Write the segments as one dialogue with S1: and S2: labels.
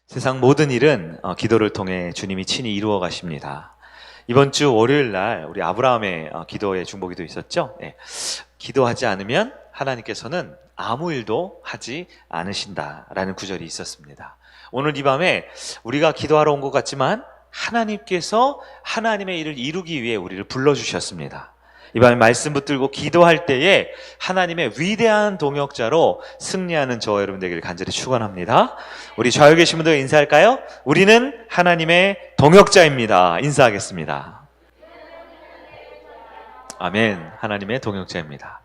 S1: 세상 모든 일은 기도를 통해 주님이 친히 이루어 가십니다. 이번 주 월요일 날 우리 아브라함의 기도의 중보기도 있었죠? 네. 기도하지 않으면 하나님께서는 아무 일도 하지 않으신다라는 구절이 있었습니다. 오늘 이 밤에 우리가 기도하러 온 것 같지만 하나님께서 하나님의 일을 이루기 위해 우리를 불러주셨습니다. 이 밤에 말씀 붙들고 기도할 때에 하나님의 위대한 동역자로 승리하는 저와 여러분 되기를 간절히 축원합니다. 우리 좌우에 계신 분들 인사할까요? 우리는 하나님의 동역자입니다. 인사하겠습니다. 아멘. 하나님의 동역자입니다.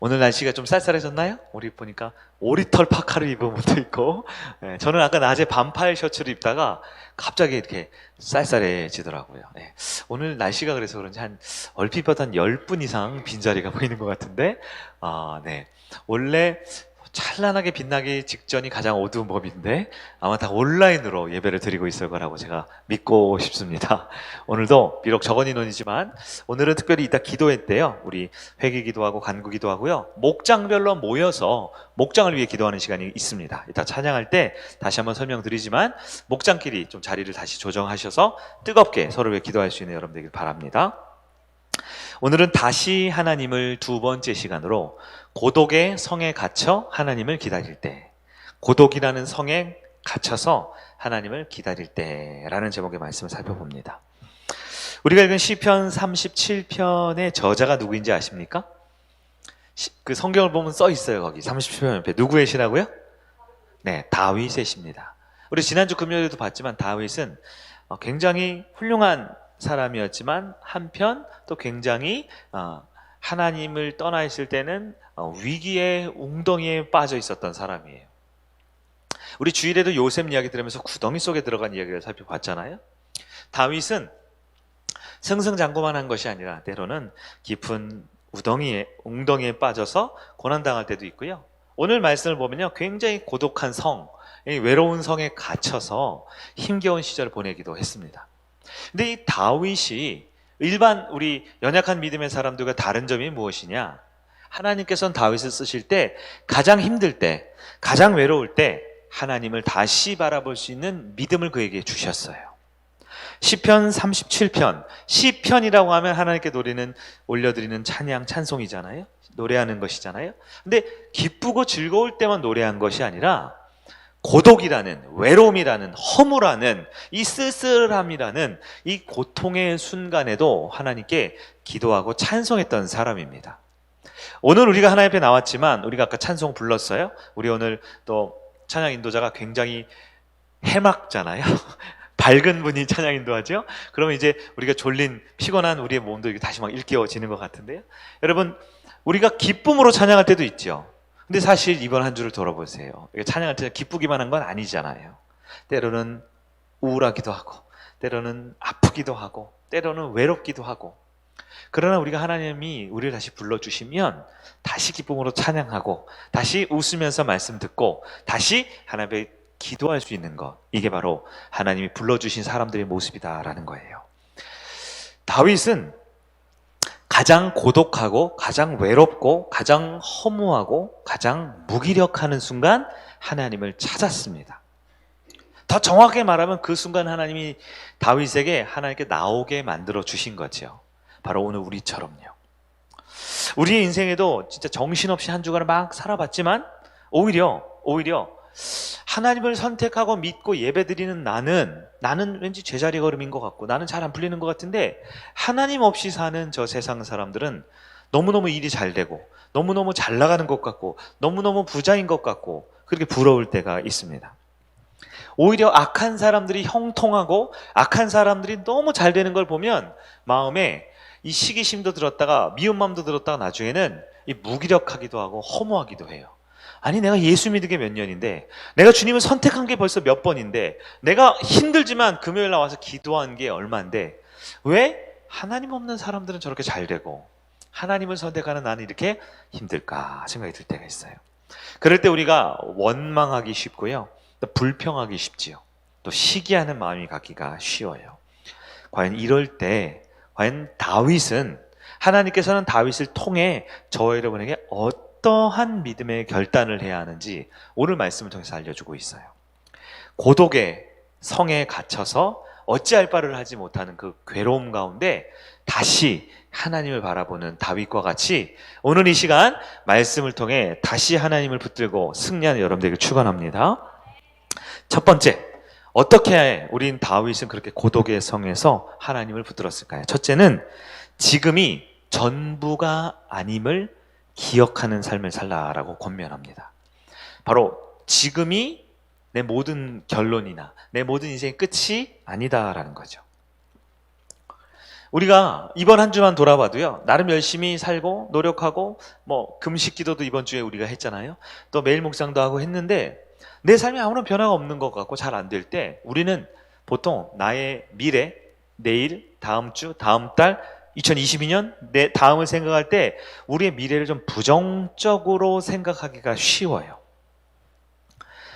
S1: 오늘 날씨가 좀 쌀쌀해졌나요? 우리 보니까 오리털 파카를 입은 분도 있고, 저는 아까 낮에 반팔 셔츠를 입다가 갑자기 이렇게 쌀쌀해지더라고요. 오늘 날씨가 그래서 그런지 얼핏 봐도 한 10분 이상 빈자리가 보이는 것 같은데, 네. 원래 찬란하게 빛나기 직전이 가장 어두운 법인데 아마 다 온라인으로 예배를 드리고 있을 거라고 제가 믿고 싶습니다. 오늘도 비록 적은 인원이지만 오늘은 특별히 이따 기도회 때요, 우리 회개 기도하고 간구 기도하고요, 목장별로 모여서 목장을 위해 기도하는 시간이 있습니다. 이따 찬양할 때 다시 한번 설명드리지만 목장끼리 좀 자리를 다시 조정하셔서 뜨겁게 서로 위해 기도할 수 있는 여러분 되길 바랍니다. 오늘은 다시 하나님을 두 번째 시간으로 고독의 성에 갇혀 하나님을 기다릴 때, 고독이라는 성에 갇혀서 하나님을 기다릴 때라는 제목의 말씀을 살펴봅니다. 우리가 읽은 시편 37편의 저자가 누구인지 아십니까? 그 성경을 보면 써 있어요. 거기 37편 옆에 누구의 시라고요? 네, 다윗의 시입니다. 우리 지난주 금요일에도 봤지만 다윗은 굉장히 훌륭한 사람이었지만 한편 또 굉장히 하나님을 떠나 있을 때는 위기의 웅덩이에 빠져 있었던 사람이에요. 우리 주일에도 요셉 이야기 들으면서 구덩이 속에 들어간 이야기를 살펴봤잖아요. 다윗은 승승장구만 한 것이 아니라 때로는 깊은 웅덩이에 빠져서 고난당할 때도 있고요. 오늘 말씀을 보면요, 굉장히 고독한 성, 외로운 성에 갇혀서 힘겨운 시절을 보내기도 했습니다. 근데 이 다윗이 일반 우리 연약한 믿음의 사람들과 다른 점이 무엇이냐? 하나님께서는 다윗을 쓰실 때 가장 힘들 때, 가장 외로울 때 하나님을 다시 바라볼 수 있는 믿음을 그에게 주셨어요. 시편 37편, 시편이라고 하면 하나님께 올려드리는 찬양, 찬송이잖아요. 노래하는 것이잖아요. 근데 기쁘고 즐거울 때만 노래한 것이 아니라 고독이라는, 외로움이라는, 허무라는, 이 쓸쓸함이라는 이 고통의 순간에도 하나님께 기도하고 찬송했던 사람입니다. 오늘 우리가 하나님 앞에 나왔지만 우리가 아까 찬송 불렀어요. 우리 오늘 또 찬양 인도자가 굉장히 해맑잖아요. 밝은 분이 찬양 인도하죠. 그러면 이제 우리가 졸린 피곤한 우리의 몸도 다시 막 일깨워지는 것 같은데요. 여러분, 우리가 기쁨으로 찬양할 때도 있죠. 근데 사실 이번 한 주를 돌아보세요. 찬양할 때 기쁘기만 한 건 아니잖아요. 때로는 우울하기도 하고, 때로는 아프기도 하고, 때로는 외롭기도 하고. 그러나 우리가 하나님이 우리를 다시 불러주시면 다시 기쁨으로 찬양하고, 다시 웃으면서 말씀 듣고, 다시 하나님께 기도할 수 있는 것, 이게 바로 하나님이 불러주신 사람들의 모습이다라는 거예요. 다윗은 가장 고독하고 가장 외롭고 가장 허무하고 가장 무기력하는 순간 하나님을 찾았습니다. 더 정확하게 말하면 그 순간 하나님이 다윗에게 하나님께 나오게 만들어 주신 거죠. 바로 오늘 우리처럼요. 우리의 인생에도 진짜 정신없이 한 주간을 막 살아봤지만 오히려 하나님을 선택하고 믿고 예배드리는 나는 왠지 제자리 걸음인 것 같고 나는 잘 안 풀리는 것 같은데, 하나님 없이 사는 저 세상 사람들은 너무너무 일이 잘 되고 너무너무 잘 나가는 것 같고 너무너무 부자인 것 같고 그렇게 부러울 때가 있습니다. 오히려 악한 사람들이 형통하고 악한 사람들이 너무 잘 되는 걸 보면 마음에 이 시기심도 들었다가 미운 마음도 들었다가 나중에는 이 무기력하기도 하고 허무하기도 해요. 아니, 내가 예수 믿은 게 몇 년인데, 내가 주님을 선택한 게 벌써 몇 번인데, 내가 힘들지만 금요일 나와서 기도한 게 얼마인데 왜 하나님 없는 사람들은 저렇게 잘 되고 하나님을 선택하는 나는 이렇게 힘들까 생각이 들 때가 있어요. 그럴 때 우리가 원망하기 쉽고요, 또 불평하기 쉽지요. 또 시기하는 마음이 갖기가 쉬워요. 과연 이럴 때 과연 다윗은, 하나님께서는 다윗을 통해 저와 여러분에게 어떠한 믿음의 결단을 해야 하는지 오늘 말씀을 통해서 알려주고 있어요. 고독의 성에 갇혀서 어찌할 바를 하지 못하는 그 괴로움 가운데 다시 하나님을 바라보는 다윗과 같이 오늘 이 시간 말씀을 통해 다시 하나님을 붙들고 승리하는 여러분들에게 축원합니다. 첫 번째, 어떻게 우린 다윗은 그렇게 고독의 성에서 하나님을 붙들었을까요? 첫째는 지금이 전부가 아님을 기억하는 삶을 살라라고 권면합니다. 바로 지금이 내 모든 결론이나 내 모든 인생의 끝이 아니다라는 거죠. 우리가 이번 한 주만 돌아봐도요, 나름 열심히 살고 노력하고 뭐 금식 기도도 이번 주에 우리가 했잖아요. 또 매일 묵상도 하고 했는데 내 삶에 아무런 변화가 없는 것 같고 잘 안 될 때 우리는 보통 나의 미래, 내일, 다음 주, 다음 달, 2022년 내 다음을 생각할 때 우리의 미래를 좀 부정적으로 생각하기가 쉬워요.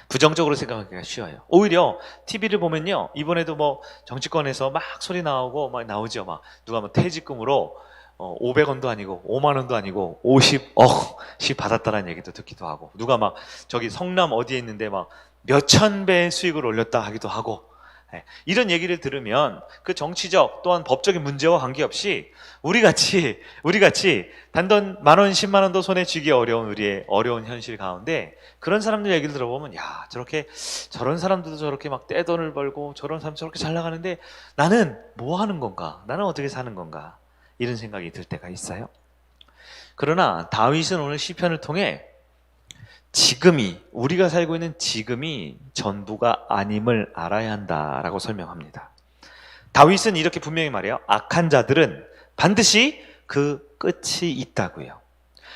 S1: 부정적으로 생각하기가 쉬워요. 오히려 TV를 보면요, 이번에도 뭐 정치권에서 막 소리 나오고 막 나오죠. 막 누가 뭐 퇴직금으로 500원도 아니고 5만 원도 아니고 50억씩 받았다라는 얘기도 듣기도 하고, 누가 막 저기 성남 어디에 있는데 막 몇천 배의 수익을 올렸다 하기도 하고, 이런 얘기를 들으면 그 정치적 또한 법적인 문제와 관계없이 우리 같이 단돈 10,000원, 10만 원도 손에 쥐기 어려운 우리의 어려운 현실 가운데 그런 사람들 얘기를 들어보면, 야, 저런 사람들도 저렇게 막 떼돈을 벌고 저런 사람 저렇게 잘 나가는데 나는 뭐 하는 건가? 나는 어떻게 사는 건가? 이런 생각이 들 때가 있어요. 그러나 다윗은 오늘 시편을 통해 우리가 살고 있는 지금이 전부가 아님을 알아야 한다라고 설명합니다. 다윗은 이렇게 분명히 말해요. 악한 자들은 반드시 그 끝이 있다고요.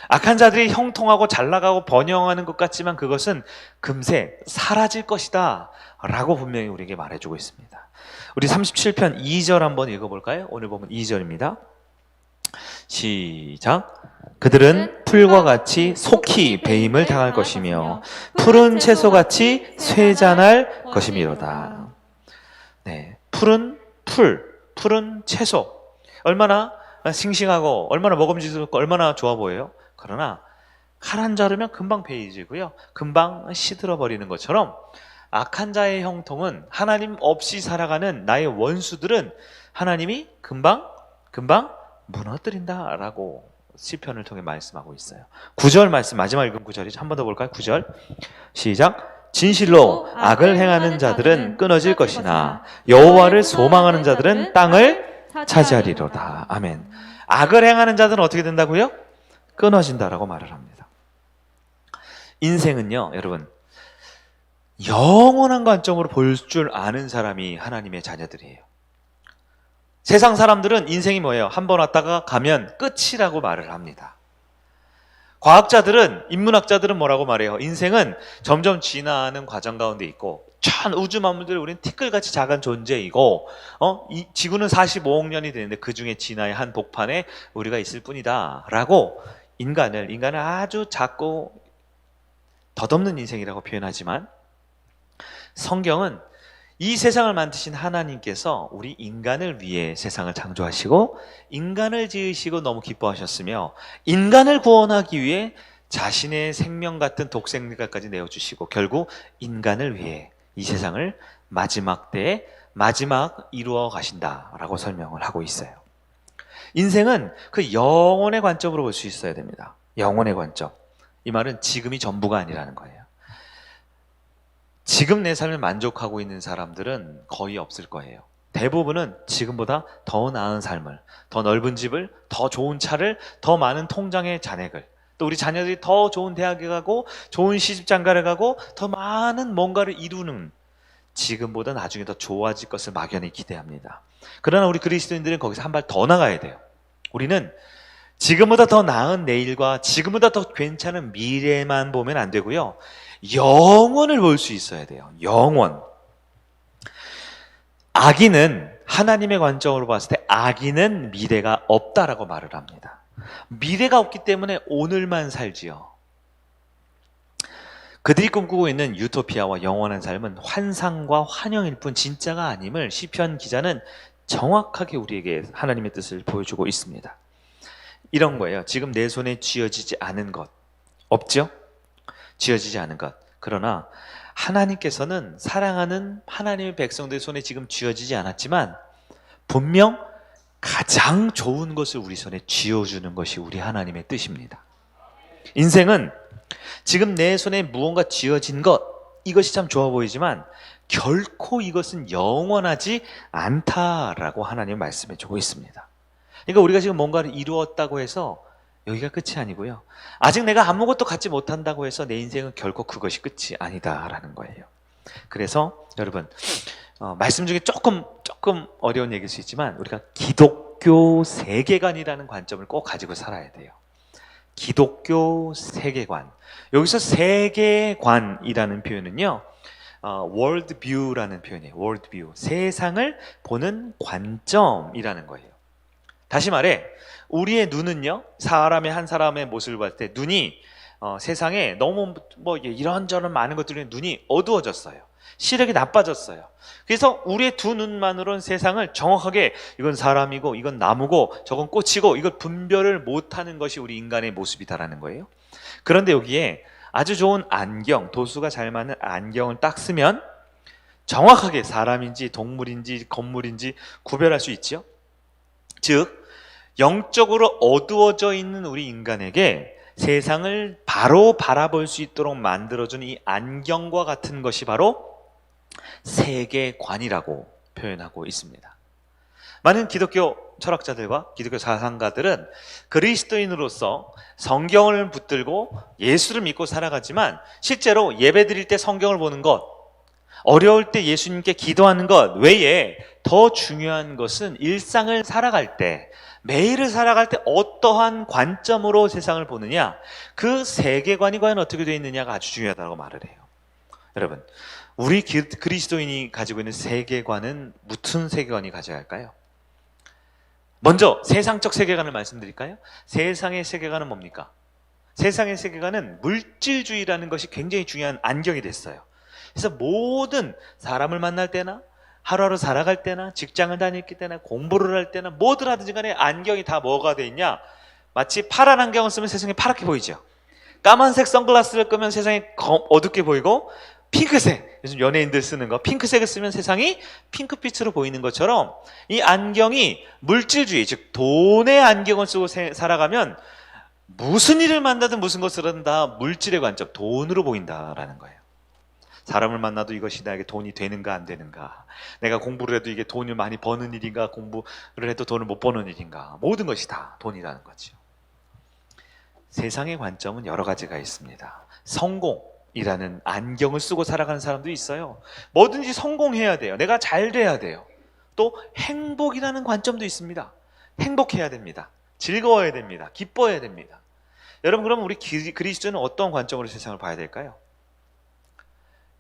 S1: 악한 자들이 형통하고 잘 나가고 번영하는 것 같지만 그것은 금세 사라질 것이다 라고 분명히 우리에게 말해주고 있습니다. 우리 37편 2절 한번 읽어볼까요? 오늘 보면 2절입니다. 시작. 그들은 풀과 같이 속히 배임을 당할 것이며 푸른 채소같이 쇠잔할 것이미로다. 네, 푸른 채소, 얼마나 싱싱하고 얼마나 먹음직스럽고 얼마나 좋아 보여요. 그러나 칼 한 자르면 금방 베이지고요, 금방 시들어 버리는 것처럼 악한 자의 형통은, 하나님 없이 살아가는 나의 원수들은 하나님이 금방 무너뜨린다라고 시편을 통해 말씀하고 있어요. 9절 말씀, 마지막 읽은 9절이죠. 한 번 더 볼까요? 9절 시작. 진실로 악을 행하는 자들은 끊어질 것이나 여호와를 소망하는 자들은 땅을 차지하리로다. 아멘. 악을 행하는 자들은 어떻게 된다고요? 끊어진다라고 말을 합니다. 인생은요, 여러분, 영원한 관점으로 볼 줄 아는 사람이 하나님의 자녀들이에요. 세상 사람들은 인생이 뭐예요? 한 번 왔다가 가면 끝이라고 말을 합니다. 과학자들은, 인문학자들은 뭐라고 말해요? 인생은 점점 진화하는 과정 가운데 있고, 전 우주 만물들 우리는 티끌같이 작은 존재이고, 이 지구는 45억 년이 되는데 그 중에 진화의 한 복판에 우리가 있을 뿐이다 라고 인간을 아주 작고 덧없는 인생이라고 표현하지만, 성경은 이 세상을 만드신 하나님께서 우리 인간을 위해 세상을 창조하시고 인간을 지으시고 너무 기뻐하셨으며, 인간을 구원하기 위해 자신의 생명 같은 독생자까지 내어주시고 결국 인간을 위해 이 세상을 마지막 때에 이루어 가신다라고 설명을 하고 있어요. 인생은 그 영혼의 관점으로 볼 수 있어야 됩니다. 영혼의 관점. 이 말은 지금이 전부가 아니라는 거예요. 지금 내 삶을 만족하고 있는 사람들은 거의 없을 거예요. 대부분은 지금보다 더 나은 삶을, 더 넓은 집을, 더 좋은 차를, 더 많은 통장의 잔액을, 또 우리 자녀들이 더 좋은 대학에 가고 좋은 시집장가를 가고 더 많은 뭔가를 이루는, 지금보다 나중에 더 좋아질 것을 막연히 기대합니다. 그러나 우리 그리스도인들은 거기서 한 발 더 나가야 돼요. 우리는 지금보다 더 나은 내일과 지금보다 더 괜찮은 미래만 보면 안 되고요, 영원을 볼 수 있어야 돼요. 영원. 악인은, 하나님의 관점으로 봤을 때 악인은 미래가 없다라고 말을 합니다. 미래가 없기 때문에 오늘만 살지요. 그들이 꿈꾸고 있는 유토피아와 영원한 삶은 환상과 환영일 뿐 진짜가 아님을 시편 기자는 정확하게 우리에게 하나님의 뜻을 보여주고 있습니다. 이런 거예요. 지금 내 손에 쥐어지지 않은 것 없죠? 쥐어지지 않은 것. 그러나 하나님께서는 사랑하는 하나님의 백성들 손에 지금 쥐어지지 않았지만 분명 가장 좋은 것을 우리 손에 쥐어주는 것이 우리 하나님의 뜻입니다. 인생은 지금 내 손에 무언가 쥐어진 것, 이것이 참 좋아 보이지만 결코 이것은 영원하지 않다라고 하나님 말씀해 주고 있습니다. 그러니까 우리가 지금 뭔가를 이루었다고 해서 여기가 끝이 아니고요. 아직 내가 아무것도 갖지 못한다고 해서 내 인생은 결코 그것이 끝이 아니다라는 거예요. 그래서 여러분, 말씀 중에 조금 어려운 얘기일 수 있지만 우리가 기독교 세계관이라는 관점을 꼭 가지고 살아야 돼요. 기독교 세계관. 여기서 세계관이라는 표현은요, world view라는 표현이에요. world view. 세상을 보는 관점이라는 거예요. 다시 말해, 우리의 눈은요, 한 사람의 모습을 봤을 때 눈이 세상에 너무 이런저런 많은 것들이 눈이 어두워졌어요. 시력이 나빠졌어요. 그래서 우리의 두 눈만으로는 세상을 정확하게 이건 사람이고 이건 나무고 저건 꽃이고 이걸 분별을 못하는 것이 우리 인간의 모습이다라는 거예요. 그런데 여기에 아주 좋은 안경, 도수가 잘 맞는 안경을 딱 쓰면 정확하게 사람인지 동물인지 건물인지 구별할 수 있죠. 즉 영적으로 어두워져 있는 우리 인간에게 세상을 바로 바라볼 수 있도록 만들어준 이 안경과 같은 것이 바로 세계관이라고 표현하고 있습니다. 많은 기독교 철학자들과 기독교 사상가들은 그리스도인으로서 성경을 붙들고 예수를 믿고 살아가지만 실제로 예배 드릴 때 성경을 보는 것, 어려울 때 예수님께 기도하는 것 외에 더 중요한 것은 일상을 살아갈 때, 매일을 살아갈 때 어떠한 관점으로 세상을 보느냐, 그 세계관이 과연 어떻게 되어 있느냐가 아주 중요하다고 말을 해요. 여러분, 우리 그리스도인이 가지고 있는 세계관은 무슨 세계관이 가져야 할까요? 먼저 세상적 세계관을 말씀드릴까요? 세상의 세계관은 뭡니까? 세상의 세계관은 물질주의라는 것이 굉장히 중요한 안경이 됐어요. 그래서 모든 사람을 만날 때나 하루하루 살아갈 때나 직장을 다닐 때나 공부를 할 때나 뭐든 하든지 간에 안경이 다 뭐가 돼 있냐? 마치 파란 안경을 쓰면 세상이 파랗게 보이죠. 까만색 선글라스를 끄면 세상이 어둡게 보이고, 핑크색, 요즘 연예인들 쓰는 거 핑크색을 쓰면 세상이 핑크빛으로 보이는 것처럼 이 안경이 물질주의, 즉 돈의 안경을 쓰고 살아가면 무슨 일을 만나든 무슨 것을 하든 다 물질의 관점, 돈으로 보인다라는 거예요. 사람을 만나도 이것이 나에게 돈이 되는가 안 되는가, 내가 공부를 해도 이게 돈을 많이 버는 일인가, 공부를 해도 돈을 못 버는 일인가, 모든 것이 다 돈이라는 거죠. 세상의 관점은 여러 가지가 있습니다. 성공이라는 안경을 쓰고 살아가는 사람도 있어요. 뭐든지 성공해야 돼요. 내가 잘 돼야 돼요. 또 행복이라는 관점도 있습니다. 행복해야 됩니다. 즐거워야 됩니다. 기뻐해야 됩니다. 여러분, 그럼 우리 그리스도인은 어떤 관점으로 세상을 봐야 될까요?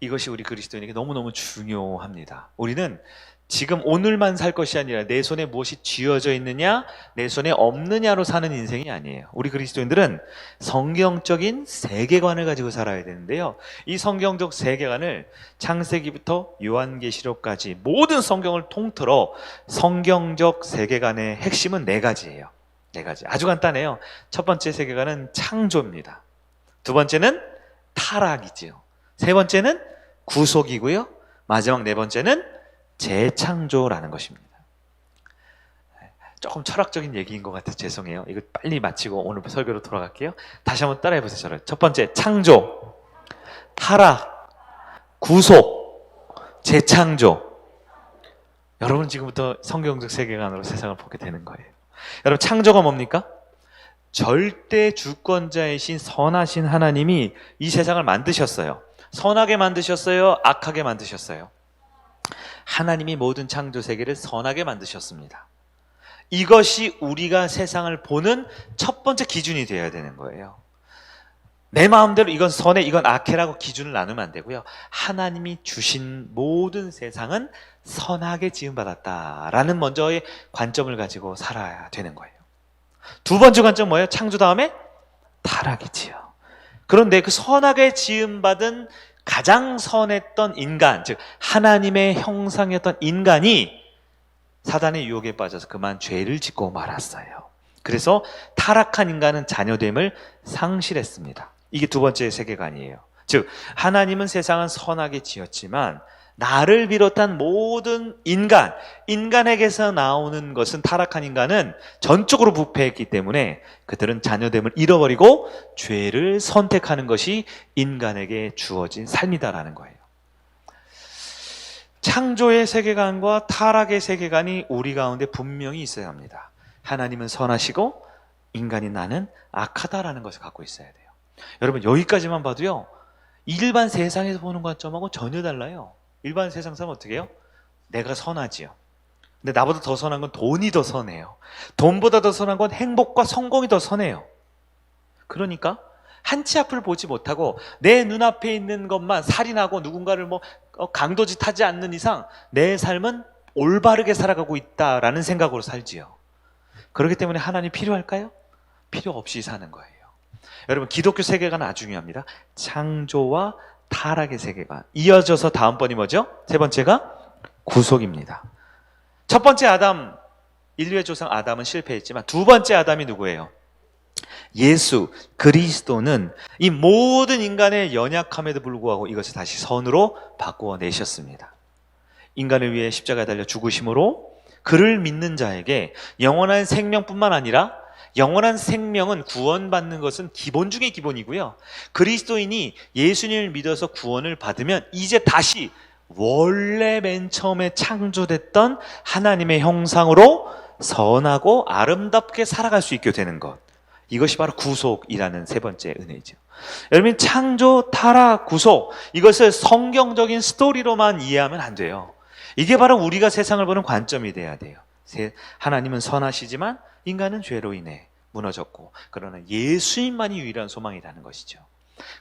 S1: 이것이 우리 그리스도인에게 너무너무 중요합니다. 우리는 지금 오늘만 살 것이 아니라 내 손에 무엇이 쥐어져 있느냐, 내 손에 없느냐로 사는 인생이 아니에요. 우리 그리스도인들은 성경적인 세계관을 가지고 살아야 되는데요, 이 성경적 세계관을 창세기부터 요한계시록까지 모든 성경을 통틀어 성경적 세계관의 핵심은 네 가지예요. 네 가지. 아주 간단해요. 첫 번째 세계관은 창조입니다. 두 번째는 타락이지요. 세 번째는 구속이고요. 마지막 네 번째는 재창조라는 것입니다. 조금 철학적인 얘기인 것 같아서 죄송해요. 이거 빨리 마치고 오늘 설교로 돌아갈게요. 다시 한번 따라해 보세요. 저를. 첫 번째, 창조, 타락, 구속, 재창조. 여러분 지금부터 성경적 세계관으로 세상을 보게 되는 거예요. 여러분, 창조가 뭡니까? 절대 주권자이신 선하신 하나님이 이 세상을 만드셨어요. 선하게 만드셨어요? 악하게 만드셨어요? 하나님이 모든 창조 세계를 선하게 만드셨습니다. 이것이 우리가 세상을 보는 첫 번째 기준이 되어야 되는 거예요. 내 마음대로 이건 선해, 이건 악해라고 기준을 나누면 안 되고요. 하나님이 주신 모든 세상은 선하게 지음받았다라는 먼저의 관점을 가지고 살아야 되는 거예요. 두 번째 관점 뭐예요? 창조 다음에 타락이지요. 그런데 그 선하게 지음받은 가장 선했던 인간, 즉 하나님의 형상이었던 인간이 사단의 유혹에 빠져서 그만 죄를 짓고 말았어요. 그래서 타락한 인간은 자녀됨을 상실했습니다. 이게 두 번째 세계관이에요. 즉 하나님은 세상은 선하게 지었지만 나를 비롯한 모든 인간에게서 나오는 것은, 타락한 인간은 전적으로 부패했기 때문에 그들은 자녀됨을 잃어버리고 죄를 선택하는 것이 인간에게 주어진 삶이다라는 거예요. 창조의 세계관과 타락의 세계관이 우리 가운데 분명히 있어야 합니다. 하나님은 선하시고 인간인 나는 악하다라는 것을 갖고 있어야 돼요. 여러분, 여기까지만 봐도요, 일반 세상에서 보는 관점하고 전혀 달라요. 일반 세상 사람은 어떻게 해요? 내가 선하지요. 근데 나보다 더 선한 건 돈이 더 선해요. 돈보다 더 선한 건 행복과 성공이 더 선해요. 그러니까 한 치 앞을 보지 못하고 내 눈앞에 있는 것만 살인하고 누군가를 강도짓하지 않는 이상 내 삶은 올바르게 살아가고 있다라는 생각으로 살지요. 그렇기 때문에 하나님 필요할까요? 필요 없이 사는 거예요. 여러분, 기독교 세계관은 아주 중요합니다. 창조와 타락의 세계관. 이어져서 다음번이 뭐죠? 세 번째가 구속입니다. 첫 번째 아담, 인류의 조상 아담은 실패했지만 두 번째 아담이 누구예요? 예수 그리스도는 이 모든 인간의 연약함에도 불구하고 이것을 다시 선으로 바꾸어 내셨습니다. 인간을 위해 십자가에 달려 죽으심으로 그를 믿는 자에게 영원한 생명뿐만 아니라, 영원한 생명은 구원받는 것은 기본 중의 기본이고요, 그리스도인이 예수님을 믿어서 구원을 받으면 이제 다시 원래 맨 처음에 창조됐던 하나님의 형상으로 선하고 아름답게 살아갈 수 있게 되는 것, 이것이 바로 구속이라는 세 번째 은혜죠. 여러분, 창조, 타락, 구속, 이것을 성경적인 스토리로만 이해하면 안 돼요. 이게 바로 우리가 세상을 보는 관점이 돼야 돼요. 하나님은 선하시지만 인간은 죄로 인해 무너졌고, 그러나 예수님만이 유일한 소망이라는 것이죠.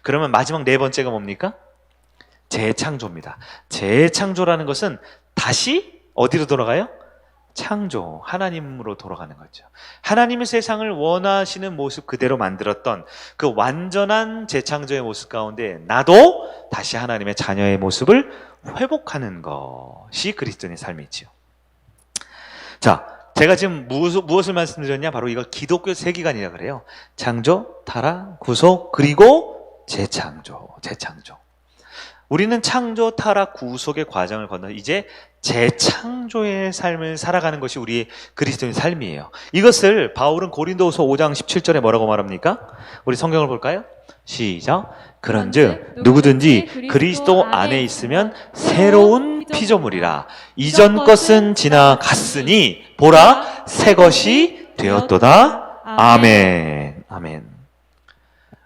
S1: 그러면 마지막 네 번째가 뭡니까? 재창조입니다. 재창조라는 것은 다시 어디로 돌아가요? 창조, 하나님으로 돌아가는 거죠. 하나님의 세상을 원하시는 모습 그대로 만들었던 그 완전한 재창조의 모습 가운데 나도 다시 하나님의 자녀의 모습을 회복하는 것이 그리스도인의 삶이지요. 자, 제가 지금 무엇을 말씀드렸냐? 바로 이거 기독교 세계관이라 그래요. 창조, 타락, 구속, 그리고 재창조. 우리는 창조, 타락, 구속의 과정을 건너 이제 재창조의 삶을 살아가는 것이 우리의 그리스도인 삶이에요. 이것을 바울은 고린도후서 5장 17절에 뭐라고 말합니까? 우리 성경을 볼까요? 시작. 그런즉 누구든지 그리스도 안에 있으면 새로운 피조물이라. 이전 것은 지나갔으니 보라 새 것이 되었도다. 아멘. 아멘.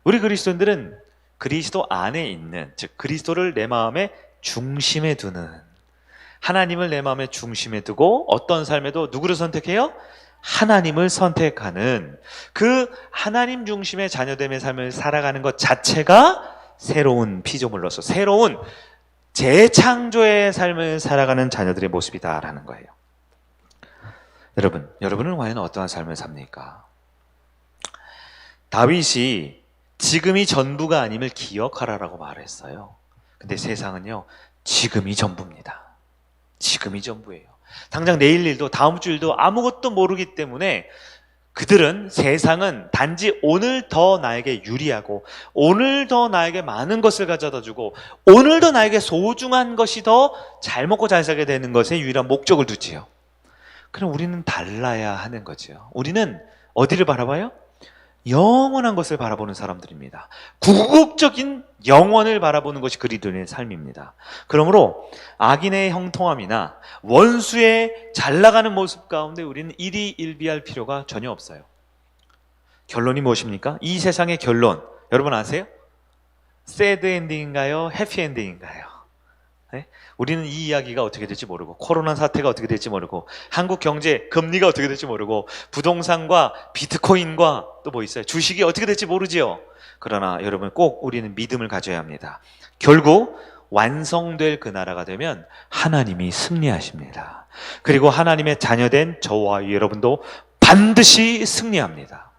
S1: 우리 그리스도인들은 그리스도 안에 있는, 즉 그리스도를 내 마음의 중심에 두는, 하나님을 내 마음의 중심에 두고 어떤 삶에도 누구를 선택해요? 하나님을 선택하는, 그 하나님 중심의 자녀됨의 삶을 살아가는 것 자체가 새로운 피조물로서 새로운 재창조의 삶을 살아가는 자녀들의 모습이다라는 거예요. 여러분은 과연 어떠한 삶을 삽니까? 다윗이 지금이 전부가 아님을 기억하라라고 말했어요. 근데 세상은요, 지금이 전부입니다. 지금이 전부예요. 당장 내일 일도 다음 주 일도 아무것도 모르기 때문에 그들은, 세상은 단지 오늘 더 나에게 유리하고 오늘 더 나에게 많은 것을 가져다 주고 오늘 더 나에게 소중한 것이 더 잘 먹고 잘 살게 되는 것에 유일한 목적을 두지요. 그럼 우리는 달라야 하는 거죠. 우리는 어디를 바라봐요? 영원한 것을 바라보는 사람들입니다. 궁극적인 영원을 바라보는 것이 그리스도인의 삶입니다. 그러므로 악인의 형통함이나 원수의 잘 나가는 모습 가운데 우리는 일희일비할 필요가 전혀 없어요. 결론이 무엇입니까? 이 세상의 결론, 여러분 아세요? 새드 엔딩인가요? 해피 엔딩인가요? 네? 우리는 이 이야기가 어떻게 될지 모르고, 코로나 사태가 어떻게 될지 모르고, 한국 경제 금리가 어떻게 될지 모르고, 부동산과 비트코인과 또 뭐 있어요? 주식이 어떻게 될지 모르지요. 그러나 여러분, 꼭 우리는 믿음을 가져야 합니다. 결국 완성될 그 나라가 되면 하나님이 승리하십니다. 그리고 하나님의 자녀된 저와 여러분도 반드시 승리합니다.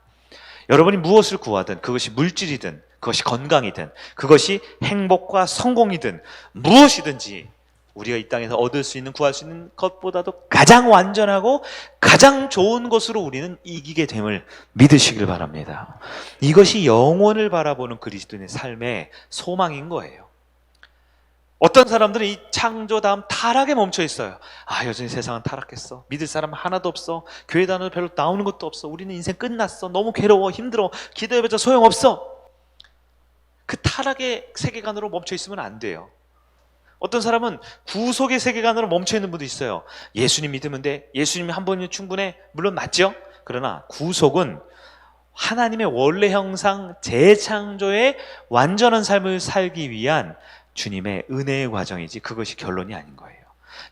S1: 여러분이 무엇을 구하든, 그것이 물질이든 그것이 건강이든 그것이 행복과 성공이든 무엇이든지 우리가 이 땅에서 얻을 수 있는, 구할 수 있는 것보다도 가장 완전하고 가장 좋은 것으로 우리는 이기게 됨을 믿으시길 바랍니다. 이것이 영원을 바라보는 그리스도인의 삶의 소망인 거예요. 어떤 사람들은 이 창조 다음 타락에 멈춰 있어요. 여전히 세상은 타락했어. 믿을 사람 하나도 없어. 교회 다녀도 별로 나오는 것도 없어. 우리는 인생 끝났어. 너무 괴로워, 힘들어. 기도해봤자 소용없어. 그 타락의 세계관으로 멈춰 있으면 안 돼요. 어떤 사람은 구속의 세계관으로 멈춰 있는 분도 있어요. 예수님 믿으면 돼. 예수님이 한 번이면 충분해. 물론 맞죠? 그러나 구속은 하나님의 원래 형상 재창조의 완전한 삶을 살기 위한 주님의 은혜의 과정이지 그것이 결론이 아닌 거예요.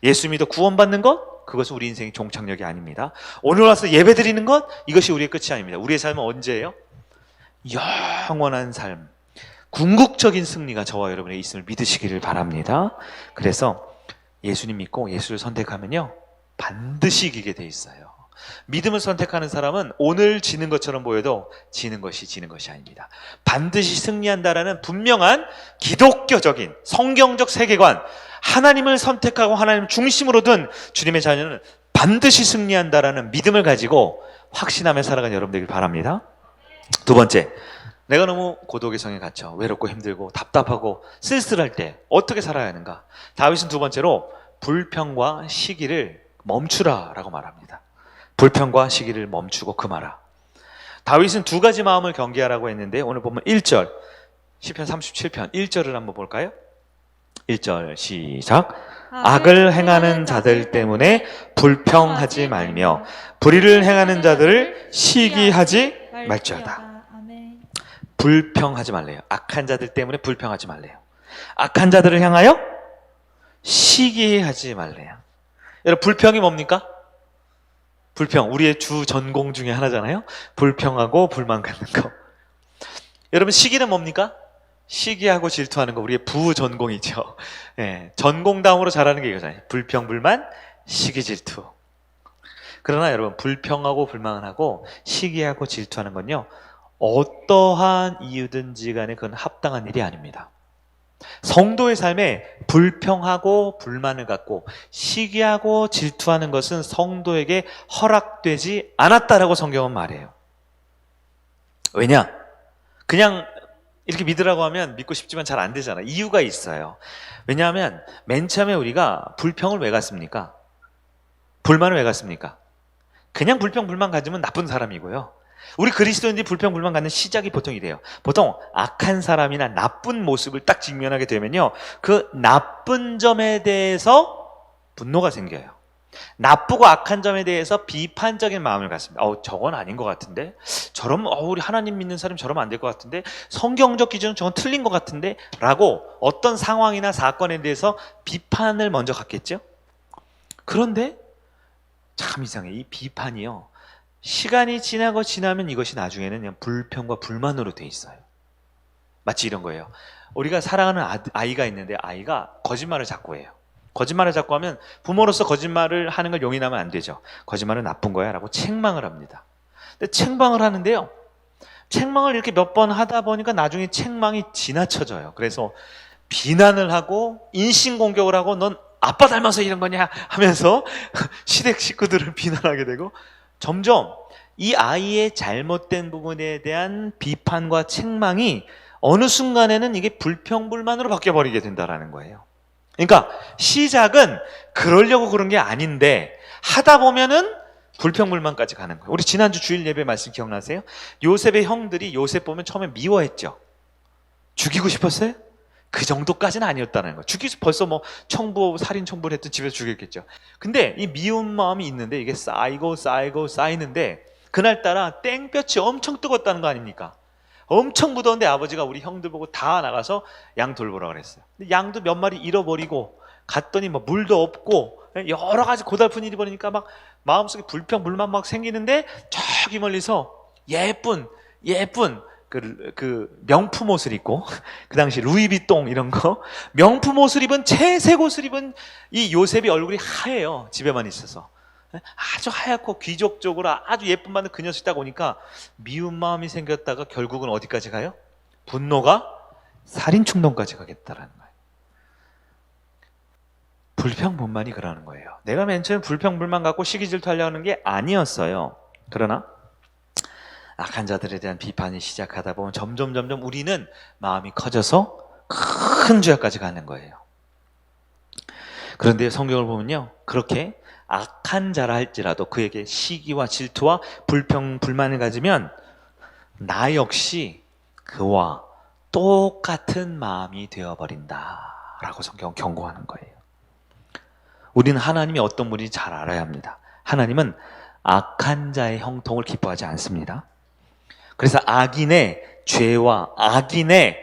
S1: 예수 믿어 구원받는 것, 그것은 우리 인생의 종착역이 아닙니다. 오늘 와서 예배드리는 것, 이것이 우리의 끝이 아닙니다. 우리의 삶은 언제예요? 영원한 삶, 궁극적인 승리가 저와 여러분의 있음을 믿으시기를 바랍니다. 그래서 예수님 믿고 예수를 선택하면요, 반드시 이기게 돼 있어요. 믿음을 선택하는 사람은 오늘 지는 것처럼 보여도 지는 것이 아닙니다. 반드시 승리한다라는 분명한 기독교적인 성경적 세계관, 하나님을 선택하고 하나님 중심으로 둔 주님의 자녀는 반드시 승리한다라는 믿음을 가지고 확신하며 살아가는 여러분 되길 바랍니다. 두 번째, 내가 너무 고독의 성에 갇혀 외롭고 힘들고 답답하고 쓸쓸할 때 어떻게 살아야 하는가? 다윗은 두 번째로 불평과 시기를 멈추라라고 말합니다. 불평과 시기를 멈추고 금하라. 다윗은 두 가지 마음을 경계하라고 했는데 오늘 보면 1절, 시편 37편 1절을 한번 볼까요? 1절 시작. 악을 행하는 자들 때문에 불평하지 말며 불의를 행하는 자들을 시기하지 말지어다. 불평하지 말래요. 악한 자들 때문에 불평하지 말래요. 악한 자들을 향하여 시기하지 말래요. 여러분, 불평이 뭡니까? 불평, 우리의 주 전공 중에 하나잖아요. 불평하고 불만 갖는 거. 여러분, 시기는 뭡니까? 시기하고 질투하는 거 우리의 부전공이죠. 예, 전공다움으로 잘하는 게 이거잖아요. 불평, 불만, 시기, 질투. 그러나 여러분, 불평하고 불만하고 시기하고 질투하는 건요, 어떠한 이유든지 간에 그건 합당한 일이 아닙니다. 성도의 삶에 불평하고 불만을 갖고 시기하고 질투하는 것은 성도에게 허락되지 않았다라고 성경은 말해요. 왜냐? 그냥 이렇게 믿으라고 하면 믿고 싶지만 잘 안 되잖아요. 이유가 있어요. 왜냐하면 맨 처음에 우리가 불평을 왜 갖습니까? 불만을 왜 갖습니까? 그냥 불평 불만 가지면 나쁜 사람이고요. 우리 그리스도인들이 불평 불만 갖는 시작이 보통 이래요. 보통 악한 사람이나 나쁜 모습을 딱 직면하게 되면요, 그 나쁜 점에 대해서 분노가 생겨요. 나쁘고 악한 점에 대해서 비판적인 마음을 갖습니다. 저건 아닌 것 같은데, 저러면 우리 하나님 믿는 사람이 저러면 안 될 것 같은데, 성경적 기준은 저건 틀린 것 같은데 라고 어떤 상황이나 사건에 대해서 비판을 먼저 갖겠죠. 그런데 참 이상해. 이 비판이요, 시간이 지나고 지나면 이것이 나중에는 그냥 불평과 불만으로 돼 있어요. 마치 이런 거예요. 우리가 사랑하는 아이가 있는데 아이가 거짓말을 자꾸 해요. 거짓말을 자꾸 하면 부모로서 거짓말을 하는 걸 용인하면 안 되죠. 거짓말은 나쁜 거야 라고 책망을 합니다. 근데 책망을 하는데요, 책망을 이렇게 몇 번 하다 보니까 나중에 책망이 지나쳐져요. 그래서 비난을 하고 인신공격을 하고 넌 아빠 닮아서 이런 거냐 하면서 시댁 식구들을 비난하게 되고, 점점 이 아이의 잘못된 부분에 대한 비판과 책망이 어느 순간에는 이게 불평불만으로 바뀌어버리게 된다는 거예요. 그러니까 시작은 그러려고 그런 게 아닌데 하다 보면은 불평불만까지 가는 거예요. 우리 지난주 주일 예배 말씀 기억나세요? 요셉의 형들이 요셉 보면 처음에 미워했죠. 죽이고 싶었어요? 그 정도까지는 아니었다는 거예요. 벌써 뭐 살인 청부를 했던 집에서 죽였겠죠. 근데 이 미운 마음이 있는데 이게 쌓이고 쌓이는데 그날따라 땡볕이 엄청 뜨겁다는 거 아닙니까? 엄청 무더운데 아버지가 우리 형들 보고 다 나가서 양 돌보라 그랬어요. 근데 양도 몇 마리 잃어버리고 갔더니 뭐 물도 없고 여러 가지 고달픈 일이 벌어지니까 막 마음속에 불평 불만 막 생기는데, 저기 멀리서 예쁜 그 명품 옷을 입고, 그 당시 루이비통 이런 거 명품 옷을 입은, 채색 옷을 입은 이 요셉이 얼굴이 하얘요. 집에만 있어서 아주 하얗고 귀족적으로 아주 예쁨 받는 그 녀석이 딱 오니까 미운 마음이 생겼다가 결국은 어디까지 가요? 분노가 살인 충동까지 가겠다라는 거예요. 불평불만이 그러는 거예요. 내가 맨 처음에 불평불만 갖고 시기질투 하려는 게 아니었어요. 그러나 악한 자들에 대한 비판이 시작하다 보면 점점 우리는 마음이 커져서 큰 죄악까지 가는 거예요. 그런데 성경을 보면요, 그렇게 악한 자라 할지라도 그에게 시기와 질투와 불평, 불만을 가지면 나 역시 그와 똑같은 마음이 되어버린다 라고 성경은 경고하는 거예요. 우리는 하나님이 어떤 분인지 잘 알아야 합니다. 하나님은 악한 자의 형통을 기뻐하지 않습니다. 그래서 악인의 죄와 악인의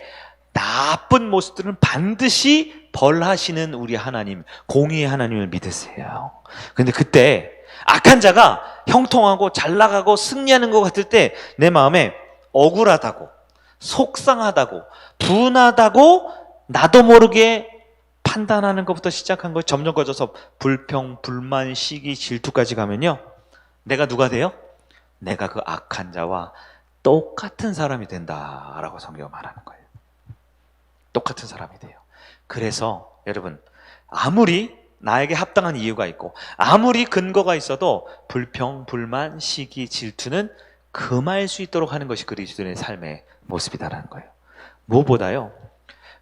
S1: 나쁜 모습들은 반드시 벌하시는 우리 하나님, 공의의 하나님을 믿으세요. 근데 그때 악한 자가 형통하고 잘 나가고 승리하는 것 같을 때 내 마음에 억울하다고, 속상하다고, 분하다고 나도 모르게 판단하는 것부터 시작한 거 점점 커져서 불평, 불만, 시기, 질투까지 가면요, 내가 누가 돼요? 내가 그 악한 자와 똑같은 사람이 된다라고 성경은 말하는 거예요. 똑같은 사람이 돼요. 그래서 여러분, 아무리 나에게 합당한 이유가 있고 아무리 근거가 있어도 불평, 불만, 시기, 질투는 금할 수 있도록 하는 것이 그리스도인의 삶의 모습이다라는 거예요. 무엇보다요,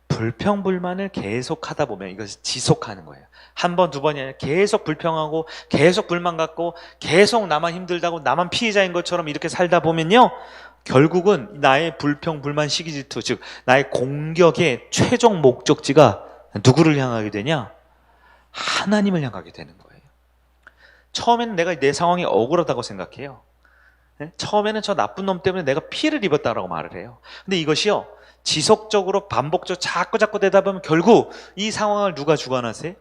S1: 불평, 불만을 계속 하다 보면 이것이 지속하는 거예요. 한 번, 두 번이 아니라 계속 불평하고 계속 불만 갖고 계속 나만 힘들다고 나만 피해자인 것처럼 이렇게 살다 보면요, 결국은 나의 불평, 불만, 시기, 질투, 즉 나의 공격의 최종 목적지가 누구를 향하게 되냐? 하나님을 향하게 되는 거예요. 처음에는 내가 내 상황이 억울하다고 생각해요. 처음에는 저 나쁜 놈 때문에 내가 피해를 입었다라고 말을 해요. 근데 이것이요, 지속적으로 반복적으로 자꾸 되다 보면 결국 이 상황을 누가 주관하세요?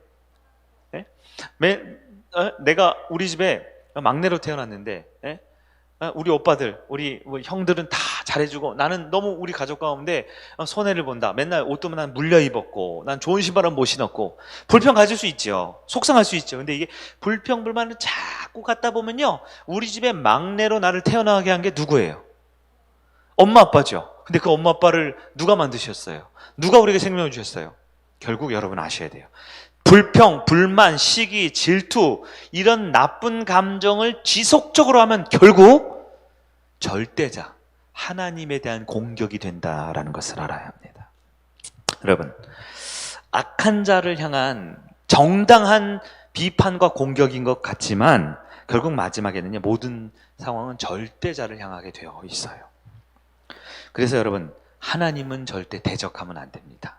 S1: 내가 우리 집에 막내로 태어났는데 우리 오빠들, 우리 형들은 다 잘해주고 나는 너무 우리 가족 가운데 손해를 본다. 맨날 옷도 난 물려 입었고 난 좋은 신발은 못 신었고 불평 가질 수 있죠. 속상할 수 있죠. 근데 이게 불평 불만을 자꾸 갖다 보면요, 우리 집에 막내로 나를 태어나게 한 게 누구예요? 엄마 아빠죠. 근데 그 엄마 아빠를 누가 만드셨어요? 누가 우리에게 생명을 주셨어요? 결국 여러분 아셔야 돼요. 불평, 불만, 시기, 질투, 이런 나쁜 감정을 지속적으로 하면 결국 절대자, 하나님에 대한 공격이 된다라는 것을 알아야 합니다. 여러분, 악한 자를 향한 정당한 비판과 공격인 것 같지만 결국 마지막에는요, 모든 상황은 절대자를 향하게 되어 있어요. 그래서 여러분, 하나님은 절대 대적하면 안 됩니다.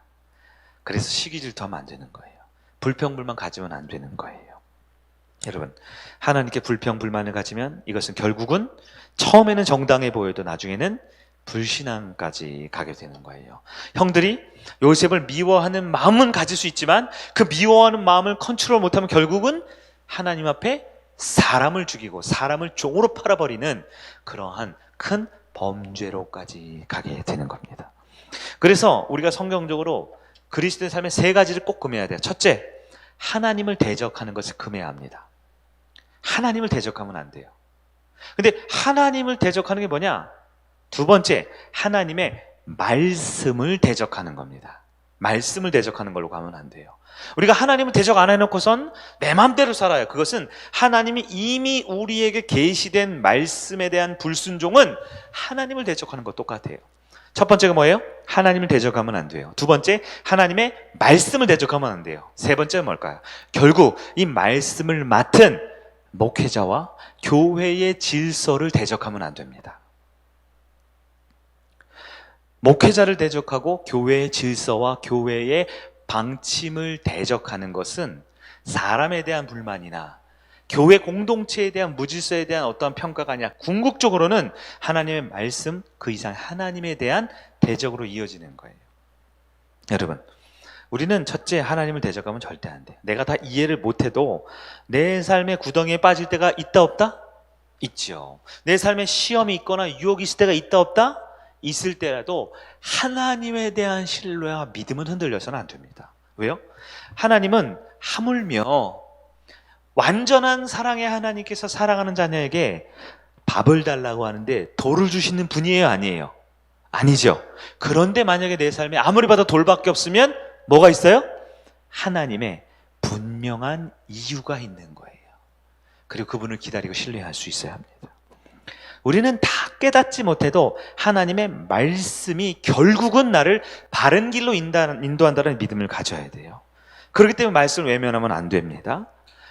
S1: 그래서 시기 질투하면 안 되는 거예요. 불평불만 가지면 안 되는 거예요. 여러분, 하나님께 불평불만을 가지면 이것은 결국은 처음에는 정당해 보여도 나중에는 불신앙까지 가게 되는 거예요. 형들이 요셉을 미워하는 마음은 가질 수 있지만 그 미워하는 마음을 컨트롤 못하면 결국은 하나님 앞에 사람을 죽이고 사람을 종으로 팔아버리는 그러한 큰 범죄로까지 가게 되는 겁니다. 그래서 우리가 성경적으로 그리스도의 삶의 세 가지를 꼭 금해야 돼요. 첫째, 하나님을 대적하는 것을 금해야 합니다. 하나님을 대적하면 안 돼요. 근데 하나님을 대적하는 게 뭐냐? 두 번째, 하나님의 말씀을 대적하는 겁니다. 말씀을 대적하는 걸로 가면 안 돼요. 우리가 하나님을 대적 안 해놓고선 내 마음대로 살아요. 그것은 하나님이 이미 우리에게 계시된 말씀에 대한 불순종은 하나님을 대적하는 것 똑같아요. 첫 번째가 뭐예요? 하나님을 대적하면 안 돼요. 두 번째, 하나님의 말씀을 대적하면 안 돼요. 세 번째는 뭘까요? 결국 이 말씀을 맡은 목회자와 교회의 질서를 대적하면 안 됩니다. 목회자를 대적하고 교회의 질서와 교회의 방침을 대적하는 것은 사람에 대한 불만이나 교회 공동체에 대한 무질서에 대한 어떠한 평가가 아니라 궁극적으로는 하나님의 말씀, 그 이상 하나님에 대한 대적으로 이어지는 거예요. 여러분, 우리는 첫째, 하나님을 대적하면 절대 안 돼요. 내가 다 이해를 못해도 내 삶의 구덩이에 빠질 때가 있다 없다? 있죠. 내 삶에 시험이 있거나 유혹이 있을 때가 있다 없다? 있을 때라도 하나님에 대한 신뢰와 믿음은 흔들려서는 안 됩니다. 왜요? 하나님은 하물며 완전한 사랑의 하나님께서 사랑하는 자녀에게 밥을 달라고 하는데 돌을 주시는 분이에요, 아니에요? 아니죠. 그런데 만약에 내 삶에 아무리 봐도 돌밖에 없으면 뭐가 있어요? 하나님의 분노 분명한 이유가 있는 거예요. 그리고 그분을 기다리고 신뢰할 수 있어야 합니다. 우리는 다 깨닫지 못해도 하나님의 말씀이 결국은 나를 바른 길로 인도한다는 믿음을 가져야 돼요. 그렇기 때문에 말씀을 외면하면 안 됩니다.